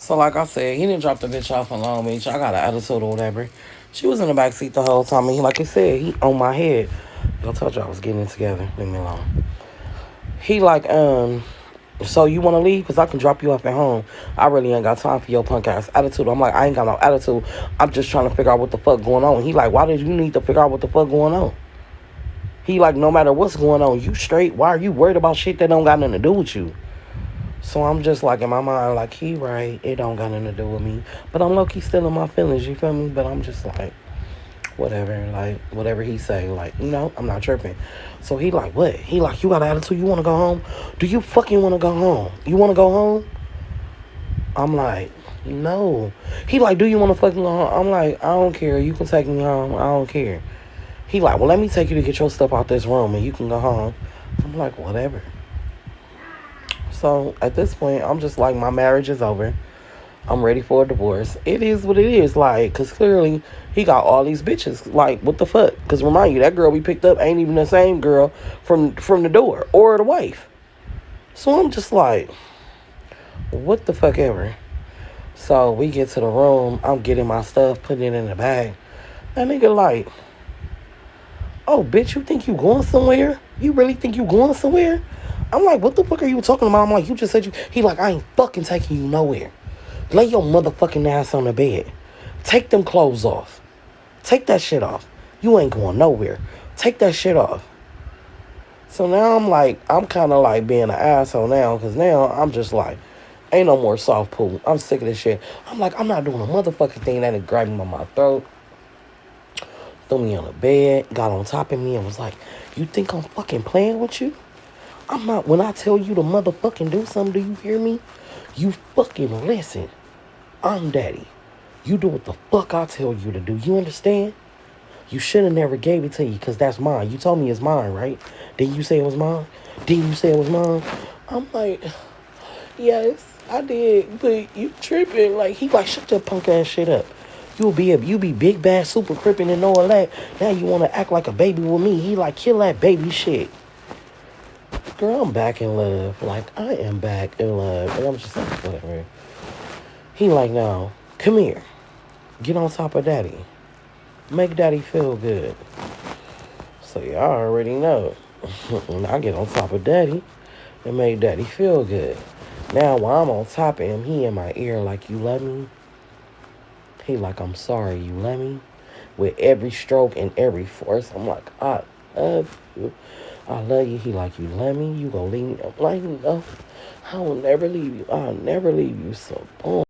So like I said, he didn't drop the bitch off in Long Beach. I got an attitude or whatever. She was in the back seat the whole time. And he, like I said, he on my head. I told you I was getting it together. Leave me alone. He like, so you want to leave? Because I can drop you off at home. I really ain't got time for your punk ass attitude. I'm like, I ain't got no attitude. I'm just trying to figure out what the fuck going on. He like, why did you need to figure out what the fuck going on? He like, no matter what's going on, you straight. Why are you worried about shit that don't got nothing to do with you? So I'm just like in my mind, like he right, it don't got nothing to do with me. But I'm low key still in my feelings, you feel me? But I'm just like, whatever, like whatever he say, like, I'm not tripping. So he like, what? He like, you got an attitude, you wanna go home? Do you fucking wanna go home? You wanna go home? I'm like, no. He like, do you wanna fucking go home? I'm like, I don't care, you can take me home, I don't care. He like, well, let me take you to get your stuff out this room and you can go home. I'm like, whatever. So at this point, I'm just like, my marriage is over. I'm ready for a divorce. It is what it is, like, because clearly he got all these bitches. Like, what the fuck? Because remind you, that girl we picked up ain't even the same girl from the door or the wife. So I'm just like, what the fuck ever. So we get to the room. I'm getting my stuff, putting it in the bag. That nigga like, oh, bitch, you think you going somewhere? You really think you going somewhere? I'm like, what the fuck are you talking about? I'm like, you just said you... He like, I ain't fucking taking you nowhere. Lay your motherfucking ass on the bed. Take them clothes off. Take that shit off. You ain't going nowhere. Take that shit off. So now I'm like, I'm kind of like being an asshole now, because now I'm just like, ain't no more soft pool. I'm sick of this shit. I'm like, I'm not doing a motherfucking thing that is grabbing by my throat. Threw me on the bed, got on top of me and was like, you think I'm fucking playing with you? I'm not. When I tell you to motherfucking do something, do you hear me? You fucking listen. I'm daddy. You do what the fuck I tell you to do. You understand? You should have never gave it to you because that's mine. You told me it's mine, right? Didn't you say it was mine? Didn't you say it was mine? I'm like, yes, I did. But you tripping. Like, he like, shut your punk ass shit up. You be big bad super crippin' and all that. Now you want to act like a baby with me. He like, kill that baby shit. Girl, I'm back in love. Like, I am back in love. And I'm just like, whatever. He like, no, come here. Get on top of daddy. Make daddy feel good. So y'all already know. When I get on top of daddy, it make daddy feel good. Now while I'm on top of him, he in my ear like, you love me? He like, I'm sorry, you love me? With every stroke and every force, I'm like, I love you. I love you. He like, you love me? You gonna leave me? I'm like, no, I will never leave you. I'll never leave you. So boom.